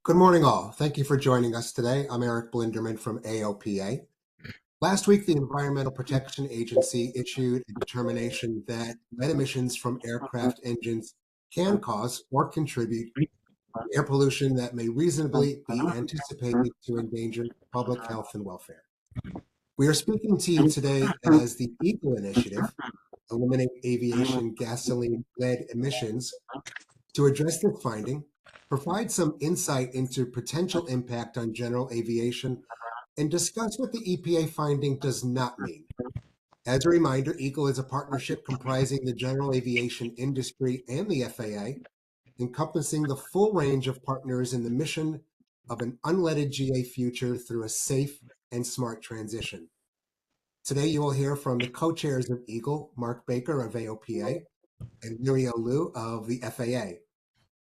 Good morning, all. Thank you for joining us today. I'm Eric Blinderman from AOPA. Last week, the Environmental Protection Agency issued a determination that lead emissions from aircraft engines can cause or contribute to air pollution that may reasonably be anticipated to endanger public health and welfare. We are speaking to you today as the EAGLE initiative, Eliminate Aviation Gasoline Lead Emissions, to address this finding, provide some insight into potential impact on general aviation, and discuss what the EPA finding does not mean. As a reminder, EAGLE is a partnership comprising the general aviation industry and the FAA, encompassing the full range of partners in the mission of an unleaded GA future through a safe and smart transition. Today, you will hear from the co-chairs of EAGLE, Mark Baker of AOPA and Lirio Liu of the FAA.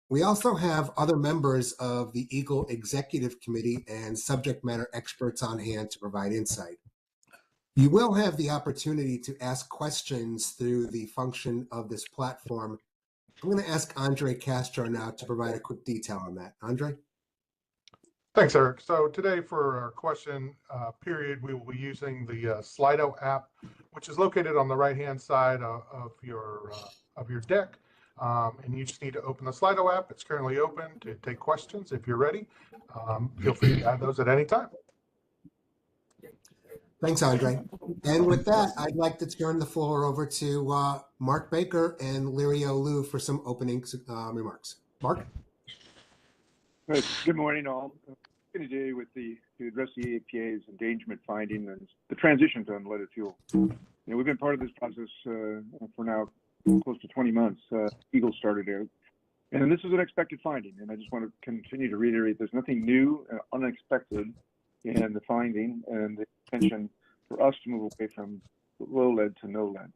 We also have other members of the EAGLE Executive Committee and subject matter experts on hand to provide insight. You will have the opportunity to ask questions through the function of this platform. I'm going to ask Andre Castro now to provide a quick detail on that. Andre? Thanks, Eric. So today for our question period, we will be using the Slido app, which is located on the right-hand side of your deck. And you just need to open the Slido app. It's currently open to take questions if you're ready. Feel free to add those at any time. Thanks, Andre. And with that, I'd like to turn the floor over to Mark Baker and Lirio Liu for some opening remarks. Mark? Good morning, all. Today to address the EPA's endangerment finding and the transition to unleaded fuel. We've been part of this process for now close to 20 months. EAGLE started out, and this is an expected finding. And I just want to continue to reiterate: there's nothing new, unexpected in the finding and the intention for us to move away from low lead to no lead.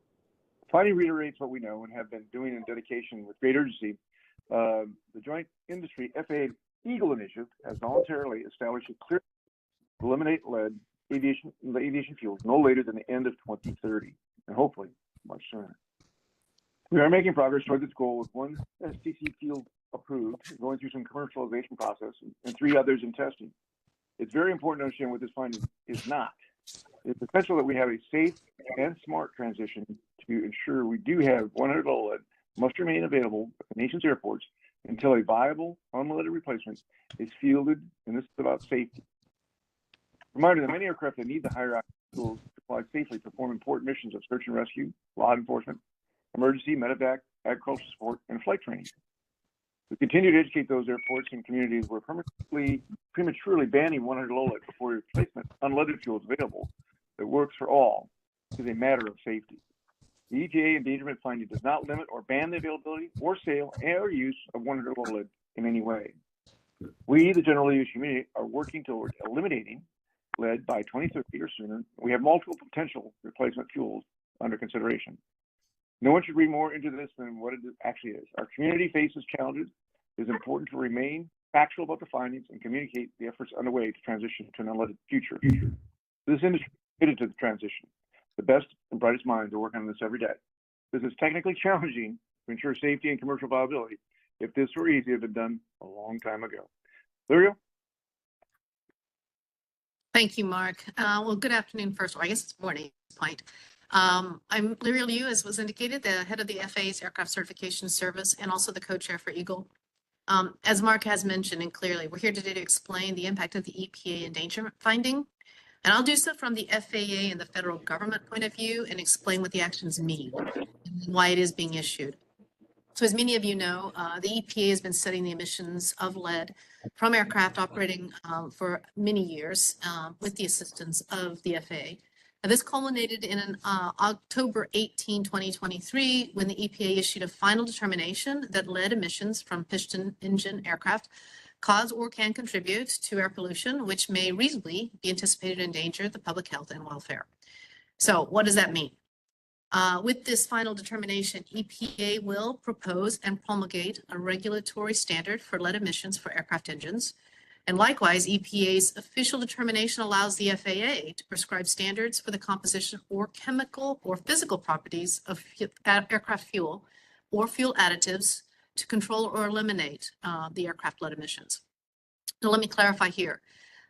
The finding reiterates what we know and have been doing in dedication with great urgency. The joint industry FAA EAGLE initiative has voluntarily established a clear to eliminate lead aviation fuels no later than the end of 2030, and hopefully much sooner. We are making progress toward this goal with one STC fuel approved, going through some commercialization process, and 3 others in testing. It's very important to understand what this finding is not. It's essential that we have a safe and smart transition to ensure we do have 100 low lead must remain available at the nation's airports until a viable unleaded replacement is fielded, and this is about safety. Reminder that many aircraft that need the higher fuels to fly safely perform important missions of search and rescue, law enforcement, emergency, medevac, agricultural support, and flight training. We continue to educate those airports and communities where prematurely banning 100 low lead before replacement unleaded fuel is available that works for all is a matter of safety. The EPA endangerment finding does not limit or ban the availability or sale or use of 100 low lead in any way. We, the general aviation community, are working toward eliminating lead by 2030 or sooner. We have multiple potential replacement fuels under consideration. No one should read more into this than what it actually is. Our community faces challenges. It is important to remain factual about the findings and communicate the efforts underway to transition to an unleaded future. This industry is committed to the transition. The best and brightest minds are working on this every day. This is technically challenging to ensure safety and commercial viability. If this were easy, it had been done a long time ago. Lirio? Thank you, Mark. Well, good afternoon, first of all. I guess it's morning at this point. I'm Lirio Liu, as was indicated, the head of the FAA's Aircraft Certification Service and also the co-chair for EAGLE. As Mark has mentioned, and clearly, we're here today to explain the impact of the EPA endangerment finding. And I'll do so from the FAA and the federal government point of view and explain what the actions mean and why it is being issued. So as many of you know, the EPA has been studying the emissions of lead from aircraft operating for many years with the assistance of the FAA. Now, this culminated in an October 18, 2023, when the EPA issued a final determination that lead emissions from piston engine aircraft cause or can contribute to air pollution, which may reasonably be anticipated to endanger the public health and welfare. So what does that mean? With this final determination, EPA will propose and promulgate a regulatory standard for lead emissions for aircraft engines. And likewise, EPA's official determination allows the FAA to prescribe standards for the composition or chemical or physical properties of aircraft fuel or fuel additives to control or eliminate the aircraft lead emissions. Now, let me clarify here,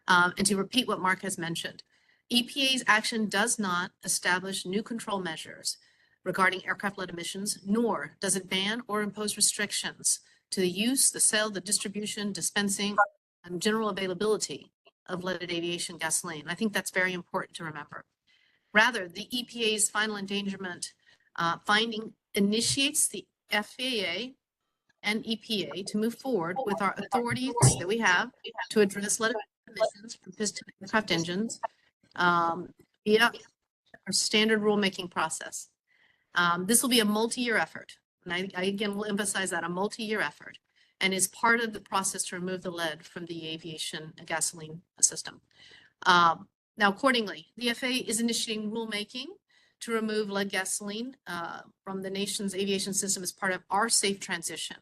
and to repeat what Mark has mentioned. EPA's action does not establish new control measures regarding aircraft-led emissions, nor does it ban or impose restrictions to the use, the sale, the distribution, dispensing, and general availability of leaded aviation gasoline. I think that's very important to remember. Rather, the EPA's final endangerment finding initiates the FAA and EPA to move forward with our authorities that we have to address leaded emissions from piston aircraft engines via our standard rulemaking process. This will be a multi-year effort. And I again will emphasize that, a multi-year effort, and is part of the process to remove the lead from the aviation gasoline system. Now, accordingly, the FAA is initiating rulemaking to remove lead gasoline from the nation's aviation system as part of our safe transition.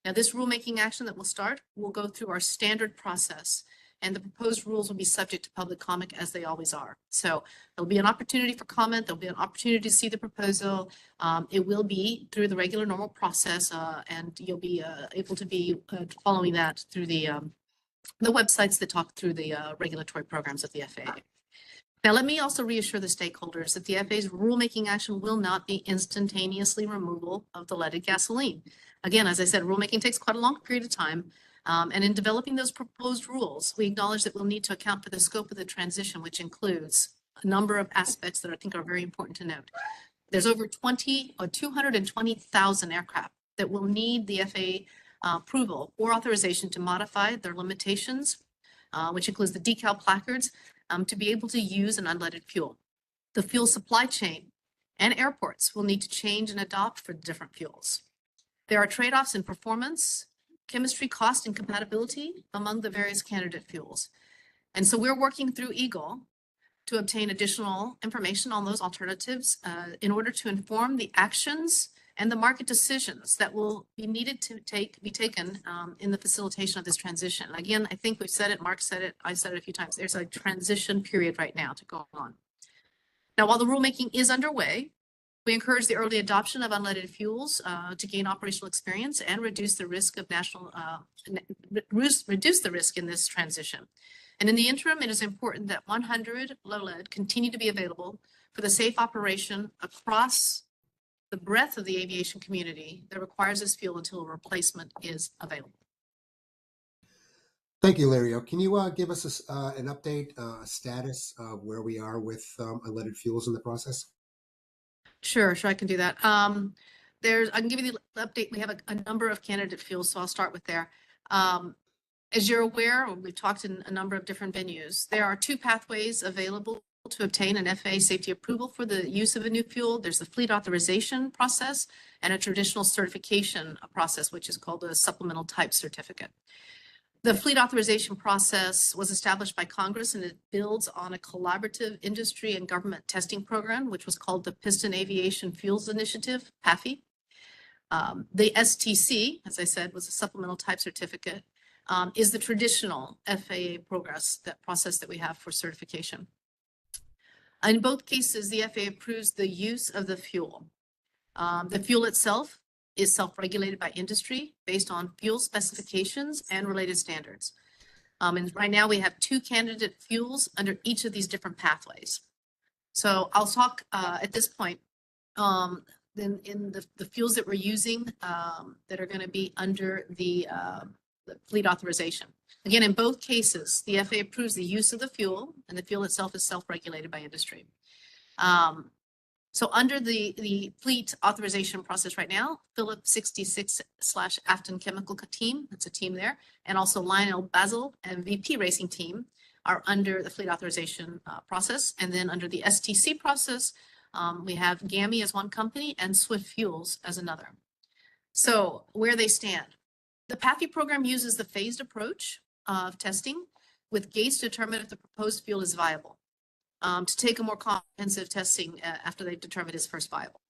Now, this rulemaking action that will start will go through our standard process, and the proposed rules will be subject to public comment as they always are. So there'll be an opportunity for comment. There'll be an opportunity to see the proposal. It will be through the regular normal process, and you'll be able to be following that through the websites that talk through the regulatory programs of the FAA. Now, let me also reassure the stakeholders that the FAA's rulemaking action will not be instantaneously removal of the leaded gasoline. Again, as I said, rulemaking takes quite a long period of time. And in developing those proposed rules, we acknowledge that we'll need to account for the scope of the transition, which includes a number of aspects that I think are very important to note. There's over 220,000 aircraft that will need the FAA approval or authorization to modify their limitations, which includes the decal placards, to be able to use an unleaded fuel. The fuel supply chain and airports will need to change and adopt for different fuels. There are trade-offs in performance, chemistry, cost, and compatibility among the various candidate fuels. And so we're working through EAGLE to obtain additional information on those alternatives in order to inform the actions and the market decisions that will be needed to be taken in the facilitation of this transition. Again, I think we've said it, Mark said it, I said it a few times, there's a transition period right now to go on. Now, while the rulemaking is underway, we encourage the early adoption of unleaded fuels to gain operational experience and reduce the risk of reduce the risk in this transition. And in the interim, it is important that 100 low lead continue to be available for the safe operation across the breadth of the aviation community that requires this fuel until a replacement is available. Thank you, Lario. Can you give us an update, status of where we are with unleaded fuels in the process? Sure, I can do that. I can give you the update. We have a number of candidate fuels, so I'll start with there. As you're aware, we've talked in a number of different venues. There are two pathways available to obtain an FAA safety approval for the use of a new fuel. There's the fleet authorization process and a traditional certification process, which is called a supplemental type certificate. The fleet authorization process was established by Congress, and it builds on a collaborative industry and government testing program, which was called the Piston Aviation Fuels Initiative, PAFI. The STC, as I said, was a supplemental type certificate, is the traditional FAA process that we have for certification. In both cases, the FAA approves the use of the fuel. The fuel itself is self-regulated by industry based on fuel specifications and related standards. And right now we have two candidate fuels under each of these different pathways. So I'll talk at this point then in the fuels that we're using that are going to be under the fleet authorization. Again, in both cases, the FAA approves the use of the fuel, and the fuel itself is self-regulated by industry. So under the fleet authorization process right now, Phillips 66/Afton Chemical team, that's a team there, and also Lionel Basil and VP Racing team are under the fleet authorization process. And then under the STC process, we have GAMI as one company and Swift Fuels as another. So where they stand. The PAFI program uses the phased approach of testing with gates to determine if the proposed fuel is viable. To take a more comprehensive testing after they've determined it's first viable.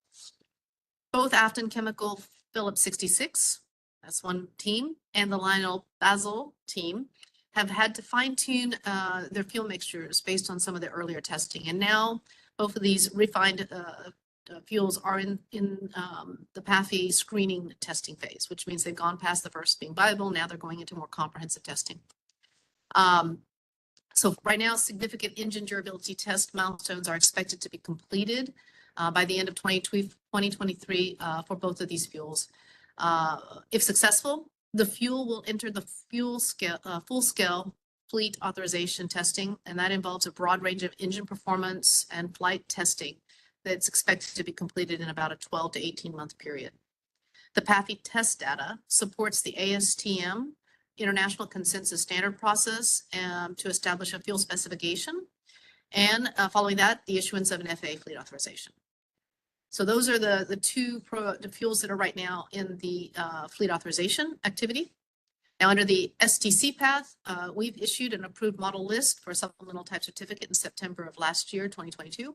Both Afton Chemical Phillips 66, that's one team, and the Lionel Basil team have had to fine-tune their fuel mixtures based on some of the earlier testing. And now both of these refined fuels are in the PAFI screening testing phase, which means they've gone past the first being viable. Now they're going into more comprehensive testing. So right now, significant engine durability test milestones are expected to be completed by the end of 2023 for both of these fuels. If successful, the fuel will enter the full-scale fleet authorization testing, and that involves a broad range of engine performance and flight testing that's expected to be completed in about a 12 to 18-month period. The PAFI test data supports the ASTM International Consensus Standard process to establish a fuel specification, and following that, the issuance of an FAA fleet authorization. So those are the two fuels that are right now in the fleet authorization activity. Now, under the STC path, we've issued an approved model list for a supplemental type certificate in September of last year, 2022,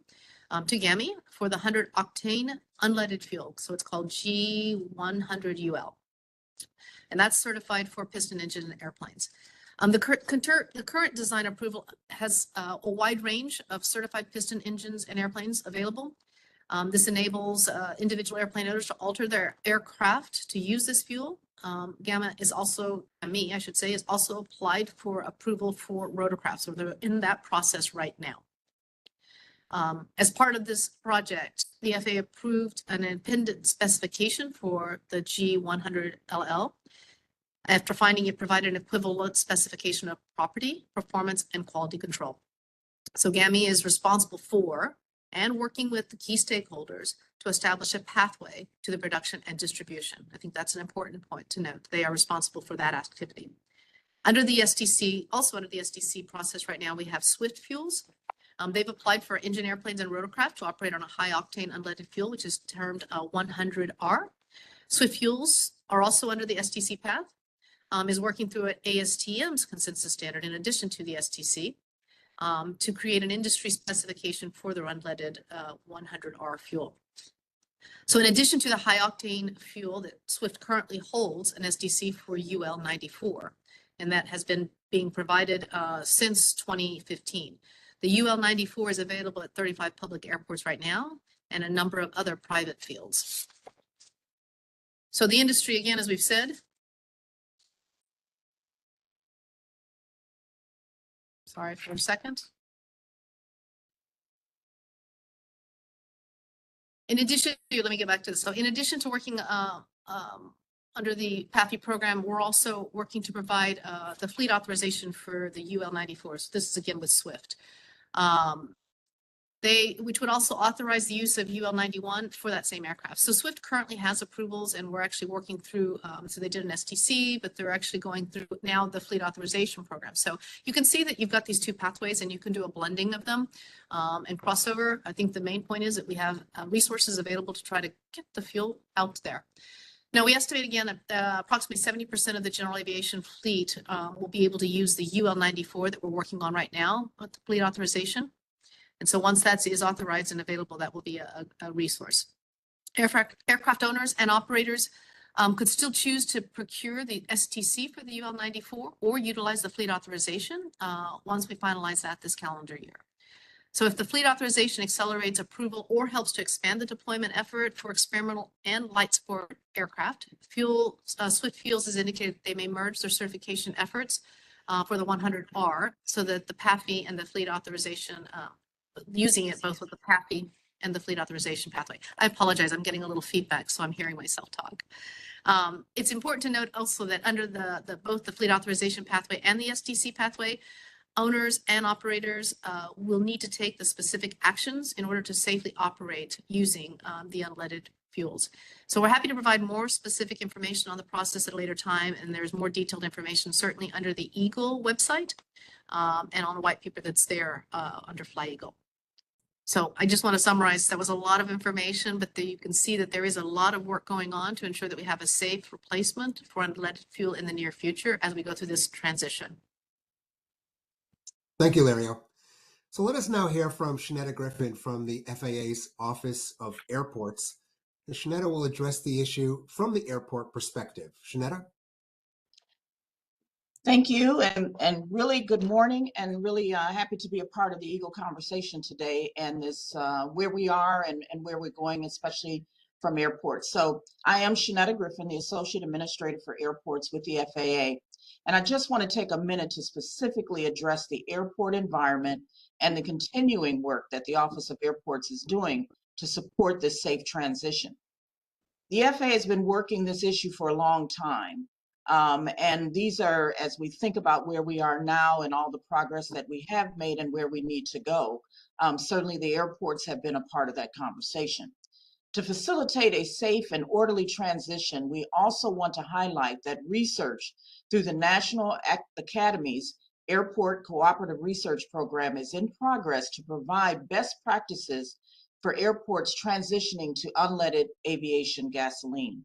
to GAMI for the 100-octane unleaded fuel. So it's called G100UL. And that's certified for piston engine airplanes. The current design approval has a wide range of certified piston engines and airplanes available. This enables individual airplane owners to alter their aircraft to use this fuel. GAMI is also applied for approval for rotorcraft, so they're in that process right now. As part of this project, the FAA approved an independent specification for the G100LL after finding it provided an equivalent specification of property, performance, and quality control. So GAMI is responsible for and working with the key stakeholders to establish a pathway to the production and distribution. I think that's an important point to note. They are responsible for that activity. Under the STC process right now, we have SWIFT fuels. They've applied for engine airplanes and rotorcraft to operate on a high octane unleaded fuel, which is termed 100R. SWIFT fuels are also under the STC path, is working through an ASTM's consensus standard in addition to the STC. To create an industry specification for the unleaded 100R fuel. So in addition to the high octane fuel that SWIFT currently holds an SDC for UL94, and that has been being provided since 2015. The UL94 is available at 35 public airports right now and a number of other private fields. So the industry, again, as we've said, sorry for a second. In addition, let me get back to this. So in addition to working under the PAFI program, we're also working to provide the fleet authorization for the UL94. So this is again with SWIFT. Which would also authorize the use of UL91 for that same aircraft. So SWIFT currently has approvals, and we're actually working through, so they did an STC, but they're actually going through now the fleet authorization program. So you can see that you've got these two pathways and you can do a blending of them and crossover. I think the main point is that we have resources available to try to get the fuel out there. Now, we estimate again that approximately 70% of the general aviation fleet will be able to use the UL94 that we're working on right now with the fleet authorization. And so once that is authorized and available, that will be a resource. Aircraft owners and operators could still choose to procure the STC for the UL94 or utilize the fleet authorization once we finalize that this calendar year. So if the fleet authorization accelerates approval or helps to expand the deployment effort for experimental and light sport aircraft, SWIFT Fuels has indicated they may merge their certification efforts for the 100R so that the PAFI and the fleet authorization using it both with the PAFI and the fleet authorization pathway. I apologize, I'm getting a little feedback, so I'm hearing myself talk. It's important to note also that under both the fleet authorization pathway and the STC pathway, owners and operators will need to take the specific actions in order to safely operate using the unleaded fuels. So we're happy to provide more specific information on the process at a later time, and there's more detailed information certainly under the EAGLE website and on a white paper that's there under flyEAGLE. So I just want to summarize, that was a lot of information, but you can see that there is a lot of work going on to ensure that we have a safe replacement for unleaded fuel in the near future as we go through this transition. Thank you, Lario. So let us now hear from Shanetta Griffin from the FAA's Office of Airports. And Shanetta will address the issue from the airport perspective. Shanetta? Thank you, and really good morning, and really happy to be a part of the EAGLE conversation today, and this where we are and where we're going, especially from airports. So I am Shanetta Griffin, the Associate Administrator for Airports with the FAA. And I just want to take a minute to specifically address the airport environment and the continuing work that the Office of Airports is doing to support this safe transition. The FAA has been working this issue for a long time. And these are, as we think about where we are now and all the progress that we have made and where we need to go, certainly the airports have been a part of that conversation. To facilitate a safe and orderly transition, we also want to highlight that research through the National Academy's Airport Cooperative Research Program is in progress to provide best practices for airports transitioning to unleaded aviation gasoline.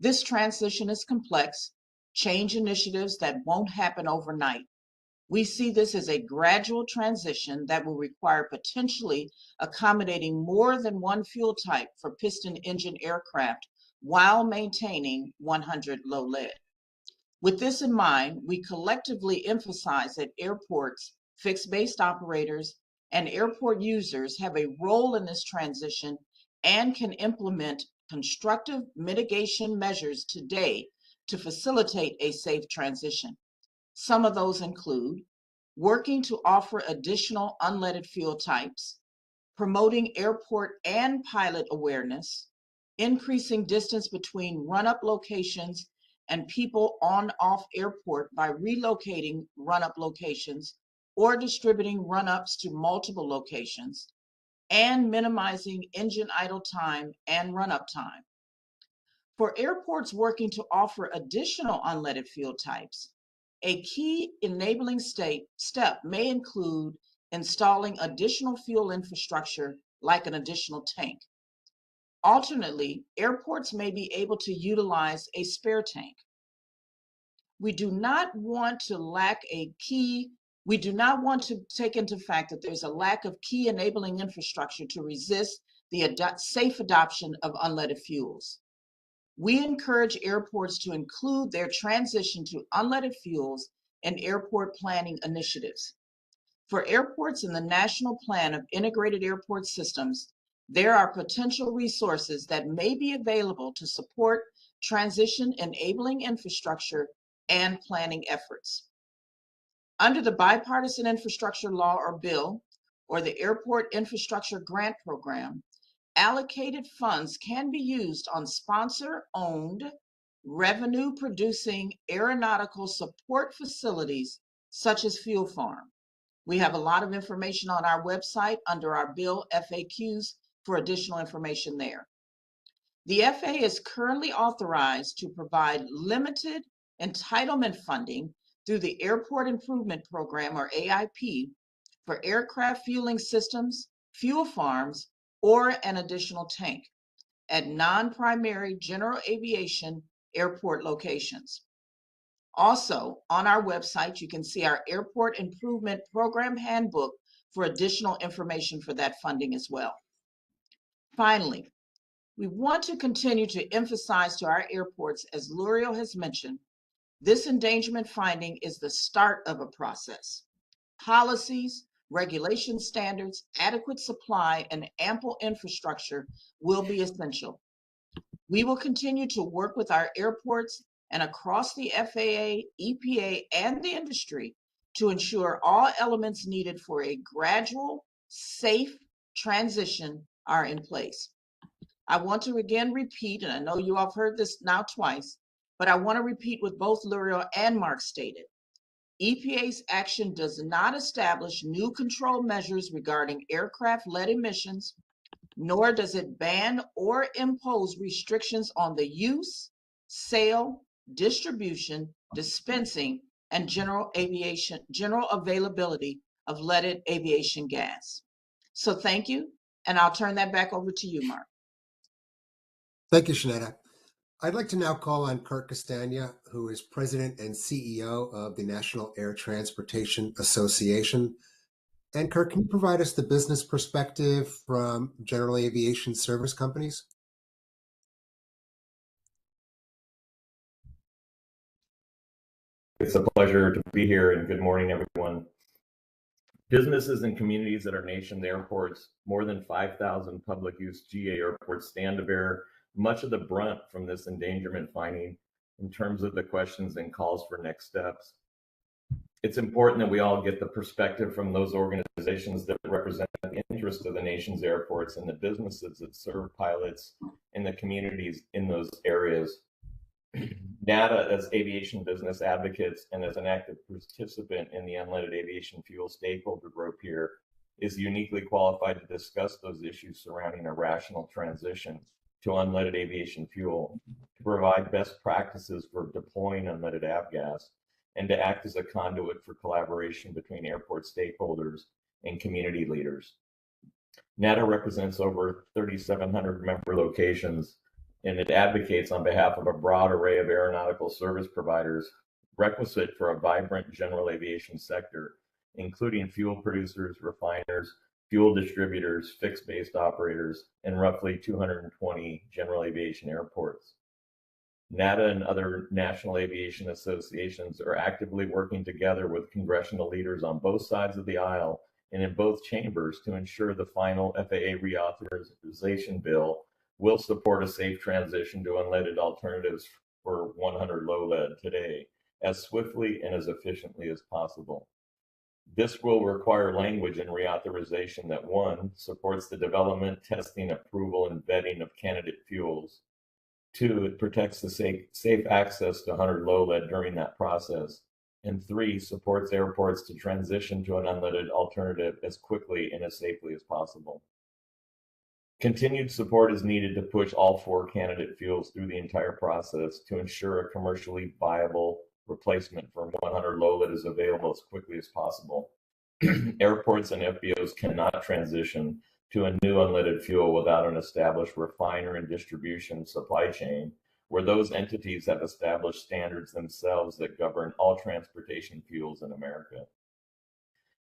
This transition is complex, change initiatives that won't happen overnight. We see this as a gradual transition that will require potentially accommodating more than one fuel type for piston engine aircraft while maintaining 100 low lead. With this in mind, we collectively emphasize that airports, fixed-based operators, and airport users have a role in this transition and can implement constructive mitigation measures today to facilitate a safe transition. Some of those include working to offer additional unleaded fuel types, promoting airport and pilot awareness, increasing distance between run-up locations and people on/off airport by relocating run-up locations or distributing run-ups to multiple locations, and minimizing engine idle time and run-up time. For airports working to offer additional unleaded fuel types, a key enabling step may include installing additional fuel infrastructure like an additional tank. Alternately, airports may be able to utilize a spare tank. We do not want to take into fact that there's a lack of key enabling infrastructure to resist the safe adoption of unleaded fuels. We encourage airports to include their transition to unleaded fuels in airport planning initiatives. For airports in the National Plan of Integrated Airport Systems, there are potential resources that may be available to support transition enabling infrastructure and planning efforts. Under the Bipartisan Infrastructure Law or Bill, or the Airport Infrastructure Grant Program, allocated funds can be used on sponsor-owned, revenue-producing aeronautical support facilities such as fuel farm. We have a lot of information on our website under our bill FAQs for additional information there. The FAA is currently authorized to provide limited entitlement funding through the Airport Improvement Program, or AIP, for aircraft fueling systems, fuel farms, or an additional tank at non-primary general aviation airport locations. Also, on our website, you can see our Airport Improvement Program Handbook for additional information for that funding as well. Finally, we want to continue to emphasize to our airports, as L'Oreal has mentioned, this endangerment finding is the start of a process. Policies, regulation standards, adequate supply, and ample infrastructure will be essential. We will continue to work with our airports and across the FAA, EPA, and the industry to ensure all elements needed for a gradual, safe transition are in place. I want to again repeat, and I know you all have heard this now twice, but I want to repeat what both L'Oreal and Mark stated. EPA's action does not establish new control measures regarding aircraft lead emissions, nor does it ban or impose restrictions on the use, sale, distribution, dispensing, and general availability of leaded aviation gas. So thank you, and I'll turn that back over to you, Mark. Thank you, Shanetta. I'd like to now call on Kurt Castagna, who is President and CEO of the National Air Transportation Association. And Kurt, can you provide us the business perspective from general aviation service companies? It's a pleasure to be here, and good morning, everyone. Businesses and communities at our nation's airports, more than 5,000 public use GA airports, stand to bear much of the brunt from this endangerment finding in terms of the questions and calls for next steps. It's important that we all get the perspective from those organizations that represent the interest of the nation's airports and the businesses that serve pilots and the communities in those areas. NATA, as aviation business advocates and as an active participant in the unleaded aviation fuel stakeholder group here, is uniquely qualified to discuss those issues surrounding a rational transition to unleaded aviation fuel, to provide best practices for deploying unleaded avgas, and to act as a conduit for collaboration between airport stakeholders and community leaders. NATA represents over 3,700 member locations, and it advocates on behalf of a broad array of aeronautical service providers requisite for a vibrant general aviation sector, including fuel producers, refiners, fuel distributors, fixed-based operators, and roughly 220 general aviation airports. NATA and other national aviation associations are actively working together with congressional leaders on both sides of the aisle and in both chambers to ensure the final FAA reauthorization bill will support a safe transition to unleaded alternatives for 100 low lead today as swiftly and as efficiently as possible. This will require language in reauthorization that, one, supports the development, testing, approval, and vetting of candidate fuels. Two, it protects the safe access to 100 low lead during that process. And three, supports airports to transition to an unleaded alternative as quickly and as safely as possible. Continued support is needed to push all four candidate fuels through the entire process to ensure a commercially viable replacement for 100 low lead is available as quickly as possible. Airports and FBOs cannot transition to a new unleaded fuel without an established refiner and distribution supply chain, where those entities have established standards themselves that govern all transportation fuels in America.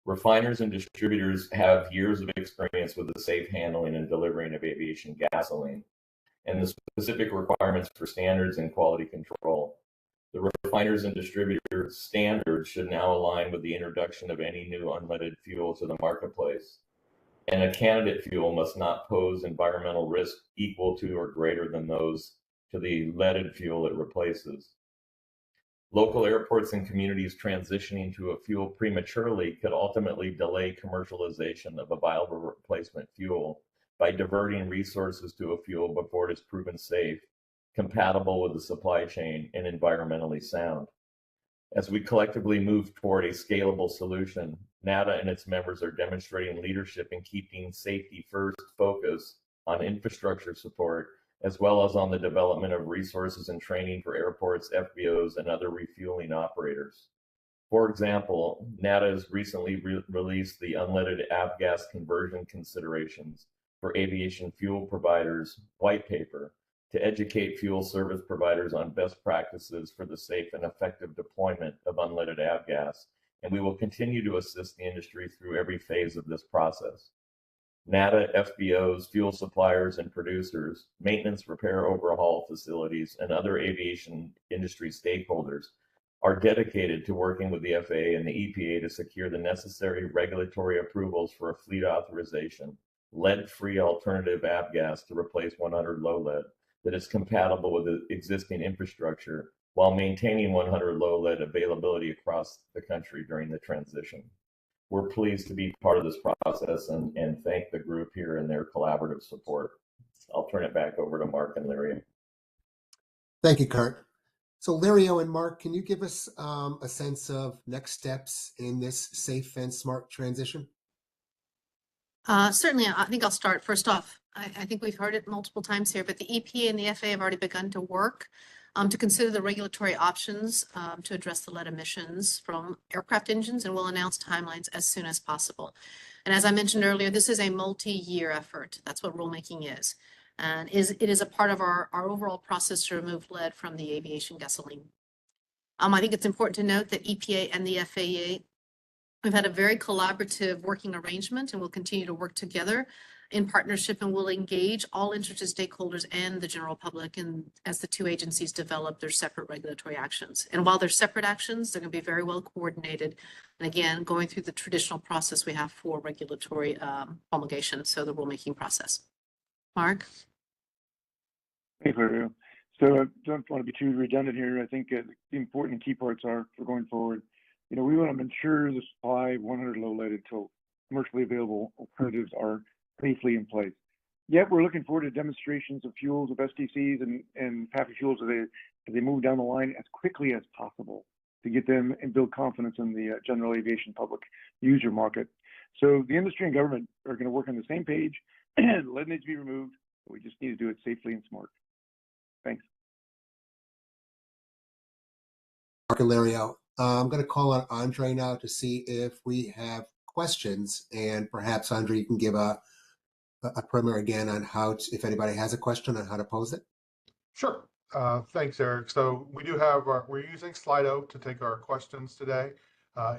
Refiners and distributors have years of experience with the safe handling and delivering of aviation gasoline and the specific requirements for standards and quality control. The refiners and distributors standards should now align with the introduction of any new unleaded fuel to the marketplace. And a candidate fuel must not pose environmental risk equal to or greater than those to the leaded fuel it replaces. Local airports and communities transitioning to a fuel prematurely could ultimately delay commercialization of a viable replacement fuel by diverting resources to a fuel before it is proven safe, compatible with the supply chain, and environmentally sound. As we collectively move toward a scalable solution, NATA and its members are demonstrating leadership in keeping safety first focus on infrastructure support, as well as on the development of resources and training for airports, FBOs, and other refueling operators. For example, NATA has recently released the Unleaded Avgas Conversion Considerations for Aviation Fuel Providers white paper to educate fuel service providers on best practices for the safe and effective deployment of unleaded avgas, and we will continue to assist the industry through every phase of this process. NATA, FBOs, fuel suppliers and producers, maintenance, repair, overhaul facilities, and other aviation industry stakeholders are dedicated to working with the FAA and the EPA to secure the necessary regulatory approvals for a fleet authorization, lead-free alternative avgas to replace 100 low lead that is compatible with the existing infrastructure while maintaining 100 low lead availability across the country during the transition. We're pleased to be part of this process and thank the group here and their collaborative support. I'll turn it back over to Mark and Larry. Thank you, Kurt. So Lario and Mark, can you give us a sense of next steps in this safe and smart transition? Certainly, I think I'll start. First off, I think we've heard it multiple times here, but the EPA and the FAA have already begun to work to consider the regulatory options to address the lead emissions from aircraft engines, and we'll announce timelines as soon as possible. And as I mentioned earlier, this is a multi-year effort. That's what rulemaking is. And it is a part of our overall process to remove lead from the aviation gasoline. I think it's important to note that EPA and the FAA, we've had a very collaborative working arrangement, and we'll continue to work together in partnership, and we'll engage all interested stakeholders and the general public and as the two agencies develop their separate regulatory actions. And while they're separate actions, they're going to be very well coordinated. And again, going through the traditional process we have for regulatory promulgation, so the rulemaking process. Mark? Thanks, Larry. So I don't want to be too redundant here. I think the important key parts are for going forward. We want to ensure the supply of 100 low lead until commercially available alternatives are safely in place. Yet we're looking forward to demonstrations of fuels, of STCs and packaged fuels as they move down the line as quickly as possible to get them and build confidence in the general aviation public user market. So the industry and government are going to work on the same page. Lead needs to be removed. We just need to do it safely and smart. Thanks. Mark and Larry, I'm going to call on Andre now to see if we have questions, and perhaps Andre, you can give a primer again on how, if anybody has a question, on how to pose it. Sure. Thanks, Eric. So we do have we're using Slido to take our questions today.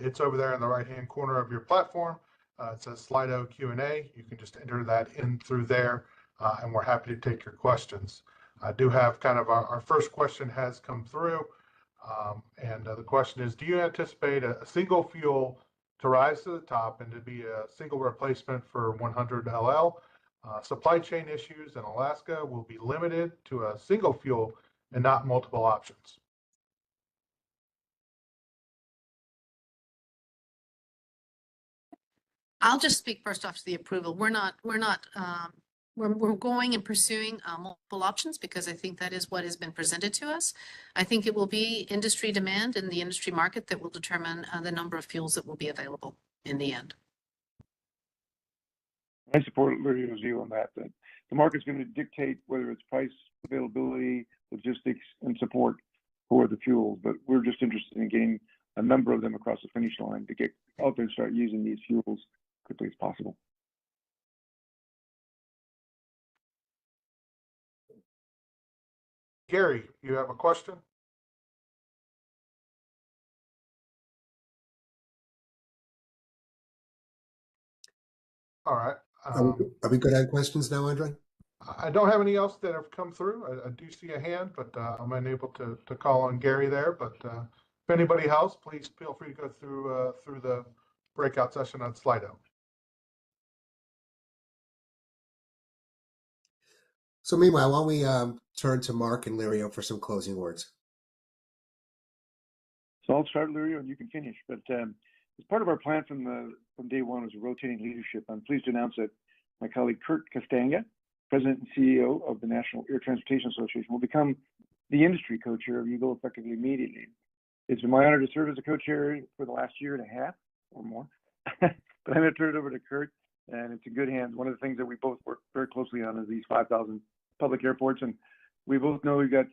It's over there in the right-hand corner of your platform. It says Slido Q&A. You can just enter that in through there, and we're happy to take your questions. I do have kind of our first question has come through, and the question is, do you anticipate a single fuel to rise to the top and to be a single replacement for 100 LL? Supply chain issues in Alaska will be limited to a single fuel and not multiple options. I'll just speak first off to the approval. We're going and pursuing multiple options because I think that is what has been presented to us. I think it will be industry demand and the industry market that will determine the number of fuels that will be available in the end. I support Larry's view on that. That the market's going to dictate whether it's price, availability, logistics, and support for the fuels. But we're just interested in getting a number of them across the finish line to get out there and start using these fuels quickly as possible. Gary, you have a question? All right. Are we good on questions now, Andre? I don't have any else that have come through. I do see a hand, but I'm unable to call on Gary there. But if anybody else, please feel free to go through the breakout session on Slido. So meanwhile, why don't we turn to Mark and Lirio for some closing words? So I'll start, Lirio, and you can finish. But as part of our plan from day one was rotating leadership. I'm pleased to announce that my colleague Kurt Castanga, President and CEO of the National Air Transportation Association, will become the industry co-chair of EAGLE effectively immediately. It's been my honor to serve as a co-chair for the last year and a half or more. But I'm going to turn it over to Kurt, and it's in good hands. One of the things that we both work very closely on is these 5,000 public airports, and we both know we've got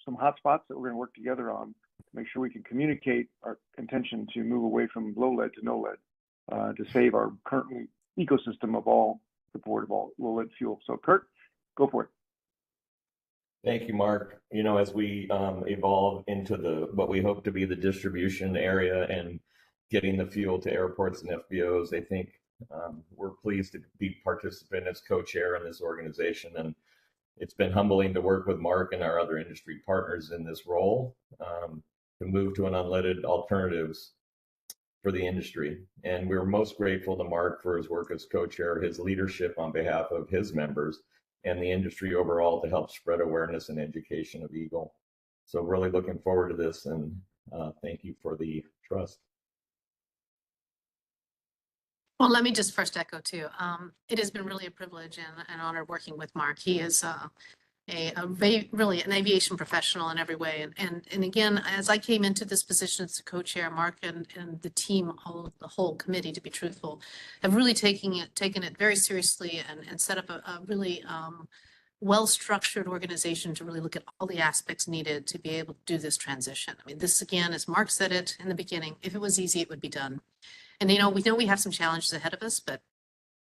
some hot spots that we're going to work together on to make sure we can communicate our intention to move away from low lead to no lead to save our current ecosystem of all support of all low lead fuel. So Kurt, go for it. Thank you, Mark. As we evolve into what we hope to be the distribution area and getting the fuel to airports and FBOs, I think we're pleased to be participant as co-chair in this organization. And it's been humbling to work with Mark and our other industry partners in this role to move to an unleaded alternatives for the industry. And we're most grateful to Mark for his work as co-chair, his leadership on behalf of his members and the industry overall to help spread awareness and education of EAGLE. So really looking forward to this, and thank you for the trust. Well, let me just first echo too. It has been really a privilege and an honor working with Mark. He is really an aviation professional in every way. And again, as I came into this position as the co-chair, Mark and the team, the whole committee, to be truthful, have really taken it very seriously and set up a really well-structured organization to really look at all the aspects needed to be able to do this transition. I mean, this again, as Mark said it in the beginning, if it was easy, it would be done. And we know we have some challenges ahead of us, but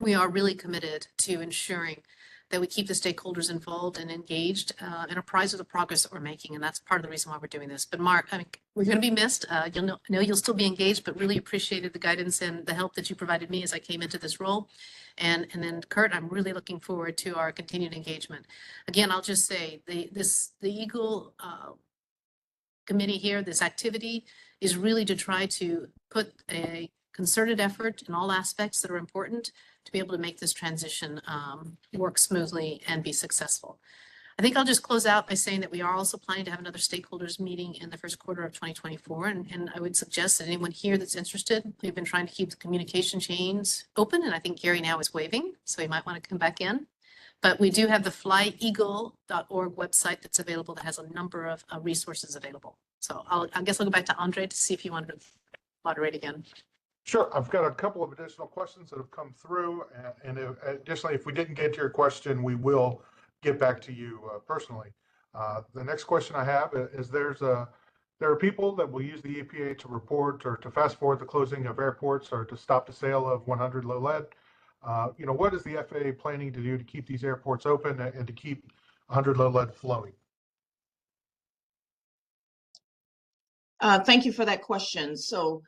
we are really committed to ensuring that we keep the stakeholders involved and engaged and apprised of the progress that we're making. And that's part of the reason why we're doing this. But Mark, I mean, we're going to be missed. You'll still be engaged, but really appreciated the guidance and the help that you provided me as I came into this role. And then Kurt, I'm really looking forward to our continued engagement. Again, I'll just say the EAGLE committee here, this activity is really to try to put a concerted effort in all aspects that are important to be able to make this transition work smoothly and be successful. I think I'll just close out by saying that we are also planning to have another stakeholders meeting in the first quarter of 2024. And I would suggest that anyone here that's interested, we've been trying to keep the communication chains open. And I think Gary now is waving, so he might want to come back in. But we do have the flyEAGLE.org website that's available that has a number of resources available. So I guess I'll go back to Andre to see if you wanted to moderate again. Sure. I've got a couple of additional questions that have come through. And additionally, if we didn't get to your question, we will get back to you personally. The next question I have is there are people that will use the EPA to report or to fast forward the closing of airports or to stop the sale of 100 low lead. What is the FAA planning to do to keep these airports open and to keep 100 low lead flowing? Thank you for that question. So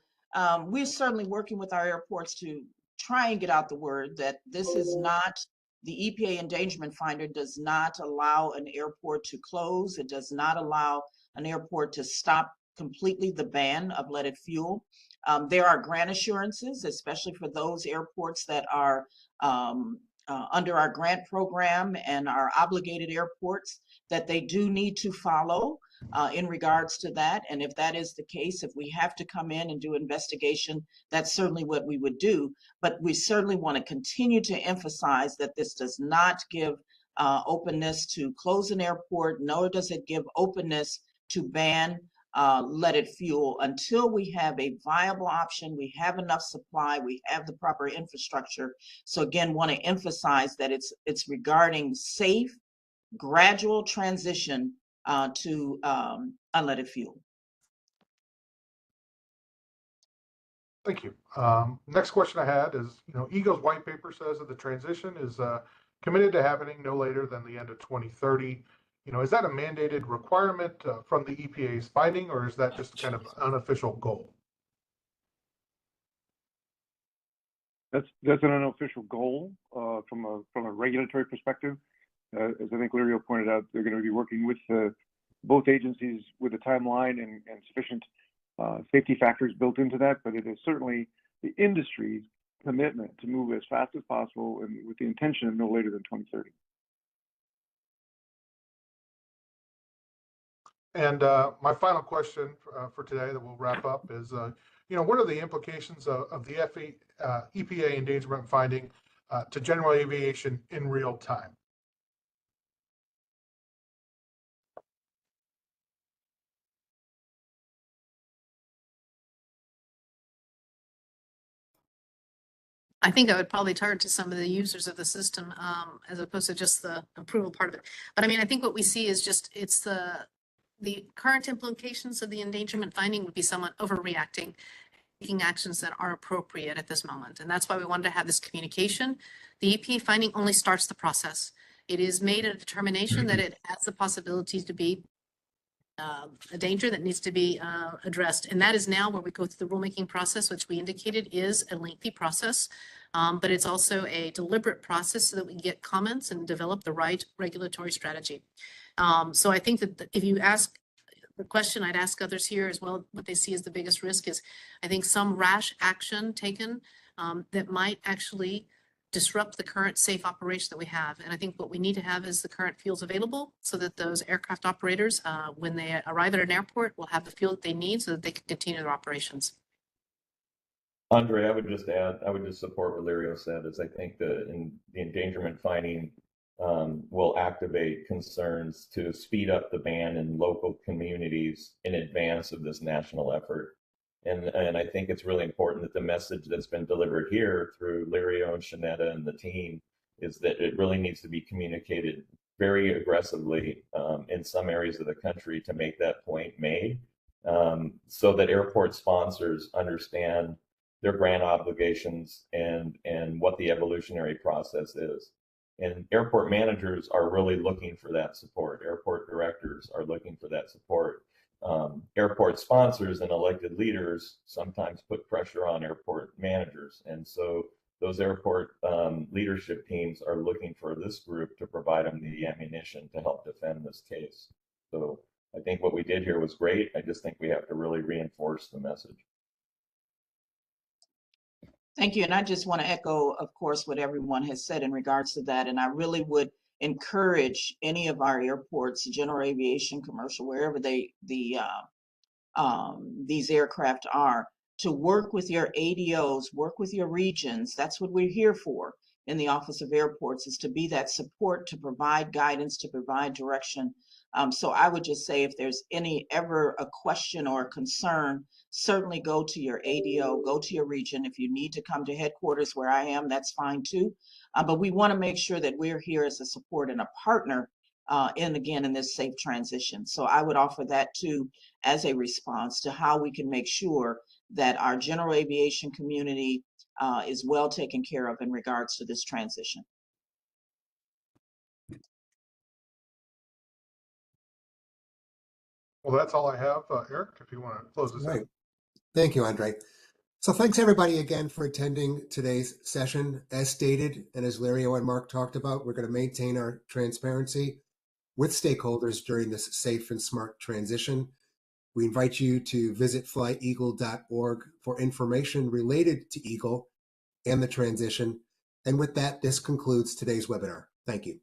we're certainly working with our airports to try and get out the word that this is not, the EPA Endangerment Finder does not allow an airport to close. It does not allow an airport to stop completely the ban of leaded fuel. There are grant assurances, especially for those airports that are under our grant program and are obligated airports, that they do need to follow in regards to that. And if that is the case, if we have to come in and do investigation, that's certainly what we would do. But we certainly want to continue to emphasize that this does not give openness to close an airport, nor does it give openness to ban leaded fuel until we have a viable option, we have enough supply, we have the proper infrastructure. So again, want to emphasize that it's regarding safe, gradual transition to unleaded fuel. Thank you. Next question I had is, EGLE's white paper says that the transition is committed to happening no later than the end of 2030. Is that a mandated requirement from the EPA's finding, or is that just kind of an unofficial goal? That's an unofficial goal from a regulatory perspective. As I think Lirio pointed out, they're going to be working with both agencies with a timeline and sufficient safety factors built into that. But it is certainly the industry's commitment to move as fast as possible and with the intention of no later than 2030. And my final question for today that we'll wrap up is, what are the implications of the EPA endangerment finding to general aviation in real time? I think I would probably target to some of the users of the system as opposed to just the approval part of it. But I mean, I think what we see is just it's the current implications of the endangerment finding would be somewhat overreacting, taking actions that are appropriate at this moment. And that's why we wanted to have this communication. The EPA finding only starts the process. It is made a determination that it has the possibility to be a danger that needs to be addressed. And that is now where we go through the rulemaking process, which we indicated is a lengthy process, but it's also a deliberate process so that we can get comments and develop the right regulatory strategy. So I think that if you ask the question, I'd ask others here as well, what they see as the biggest risk is, I think some rash action taken that might actually disrupt the current safe operation that we have. And I think what we need to have is the current fuels available so that those aircraft operators, when they arrive at an airport, will have the fuel that they need so that they can continue their operations. Andre, I would just add, I would just support what Lirio said, is I think the endangerment finding will activate concerns to speed up the ban in local communities in advance of this national effort. And I think it's really important that the message that's been delivered here through Lirio and Shanetta and the team is that it really needs to be communicated very aggressively in some areas of the country to make that point made, so that airport sponsors understand their grant obligations and what the evolutionary process is. And airport managers are really looking for that support. Airport directors are looking for that support. Airport sponsors and elected leaders sometimes put pressure on airport managers. And so those airport leadership teams are looking for this group to provide them the ammunition to help defend this case. So I think what we did here was great. I just think we have to really reinforce the message. Thank you. And I just want to echo, of course, what everyone has said in regards to that. And I really would encourage any of our airports, general aviation, commercial, wherever these aircraft are, to work with your ADOs, work with your regions. That's what we're here for in the Office of Airports, is to be that support, to provide guidance, to provide direction. So I would just say, if there's ever a question or a concern, certainly go to your ADO, go to your region. If you need to come to headquarters where I am, that's fine too. But we want to make sure that we're here as a support and a partner in this safe transition. So I would offer that too as a response to how we can make sure that our general aviation community is well taken care of in regards to this transition. Well, that's all I have. Eric, if you want to close this Right. out. Thank you, Andre. So thanks everybody again for attending today's session. As stated, and as Lario and Mark talked about, we're going to maintain our transparency with stakeholders during this safe and smart transition. We invite you to visit flyEAGLE.org for information related to Eagle and the transition. And with that, this concludes today's webinar. Thank you.